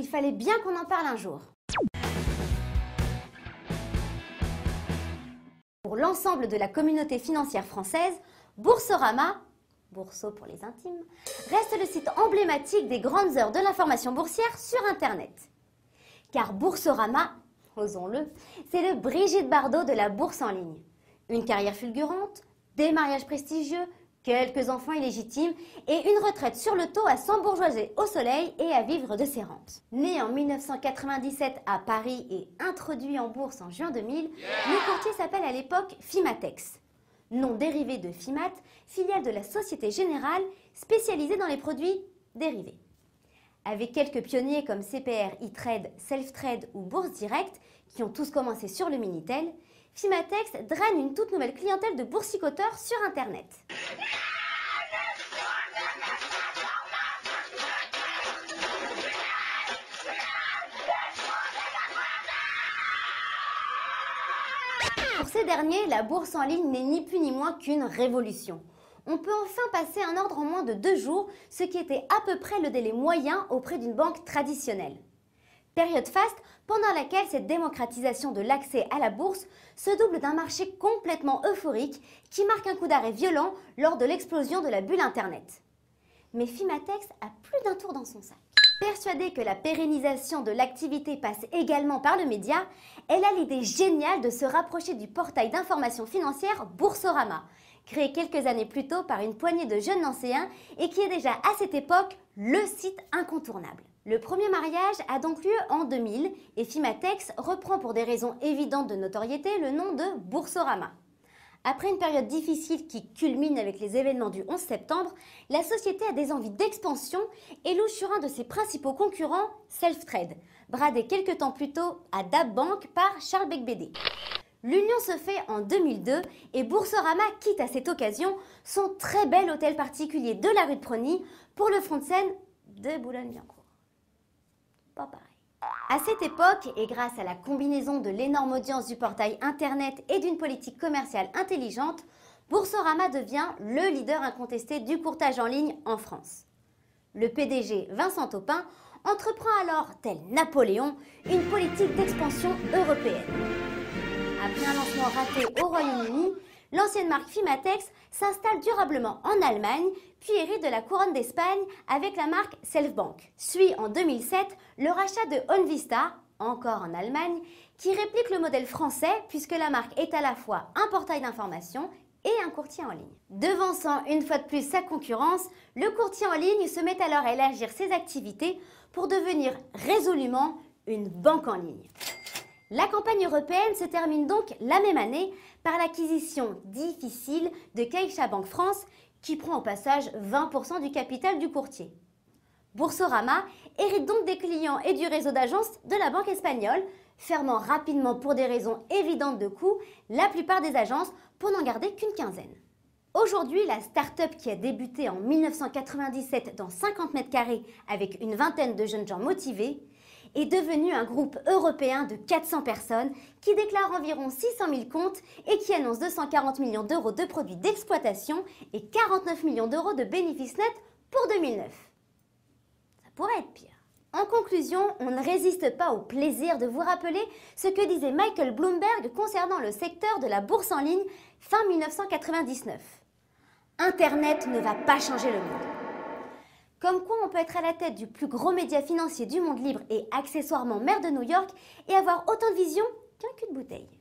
il fallait bien qu'on en parle un jour. Pour l'ensemble de la communauté financière française, Boursorama, Bourseau pour les intimes, reste le site emblématique des grandes heures de l'information boursière sur Internet. Car Boursorama, osons-le, c'est le Brigitte Bardot de la bourse en ligne. Une carrière fulgurante, des mariages prestigieux, quelques enfants illégitimes et une retraite sur le taux à s'embourgeoiser au soleil et à vivre de ses rentes. Né en 1997 à Paris et introduit en bourse en juin 2000, le courtier s'appelle à l'époque Fimatex. Nom dérivé de Fimat, filiale de la Société Générale spécialisée dans les produits dérivés. Avec quelques pionniers comme CPR, E-Trade, Self-Trade ou Bourse Direct, qui ont tous commencé sur le Minitel, Fimatex draine une toute nouvelle clientèle de boursicoteurs sur Internet. Pour ces derniers, la bourse en ligne n'est ni plus ni moins qu'une révolution. On peut enfin passer un ordre en moins de 2 jours, ce qui était à peu près le délai moyen auprès d'une banque traditionnelle. Période faste pendant laquelle cette démocratisation de l'accès à la bourse se double d'un marché complètement euphorique qui marque un coup d'arrêt violent lors de l'explosion de la bulle Internet. Mais Fimatex a plus d'un tour dans son sac. Persuadée que la pérennisation de l'activité passe également par le média, elle a l'idée géniale de se rapprocher du portail d'information financière Boursorama, créé quelques années plus tôt par une poignée de jeunes Nancéens et qui est déjà à cette époque le site incontournable. Le premier mariage a donc lieu en 2000 et Fimatex reprend pour des raisons évidentes de notoriété le nom de Boursorama. Après une période difficile qui culmine avec les événements du 11 septembre, la société a des envies d'expansion et loue sur un de ses principaux concurrents, Self-Trade, bradé quelques temps plus tôt à DAB Bank par Charles Becbédé. L'union se fait en 2002 et Boursorama quitte à cette occasion son très bel hôtel particulier de la rue de Prony pour le front de scène de Boulogne-Billancourt. Pas pareil. À cette époque, et grâce à la combinaison de l'énorme audience du portail Internet et d'une politique commerciale intelligente, Boursorama devient le leader incontesté du courtage en ligne en France. Le PDG Vincent Taupin entreprend alors, tel Napoléon, une politique d'expansion européenne. Après un lancement raté au Royaume-Uni, l'ancienne marque Fimatex s'installe durablement en Allemagne, puis hérite de la couronne d'Espagne avec la marque Selfbank. Suit en 2007 le rachat de OnVista, encore en Allemagne, qui réplique le modèle français puisque la marque est à la fois un portail d'information et un courtier en ligne. Devançant une fois de plus sa concurrence, le courtier en ligne se met alors à élargir ses activités pour devenir résolument une banque en ligne. La campagne européenne se termine donc la même année par l'acquisition difficile de CaixaBank France qui prend au passage 20% du capital du courtier. Boursorama hérite donc des clients et du réseau d'agences de la banque espagnole, fermant rapidement pour des raisons évidentes de coût la plupart des agences pour n'en garder qu'une quinzaine. Aujourd'hui, la start-up qui a débuté en 1997 dans 50 mètres carrés avec une vingtaine de jeunes gens motivés est devenu un groupe européen de 400 personnes qui déclare environ 600 000 comptes et qui annonce 240 millions d'euros de produits d'exploitation et 49 millions d'euros de bénéfices nets pour 2009. Ça pourrait être pire. En conclusion, on ne résiste pas au plaisir de vous rappeler ce que disait Michael Bloomberg concernant le secteur de la bourse en ligne fin 1999. Internet ne va pas changer le monde. Comme quoi on peut être à la tête du plus gros média financier du monde libre et accessoirement maire de New York et avoir autant de vision qu'un cul de bouteille.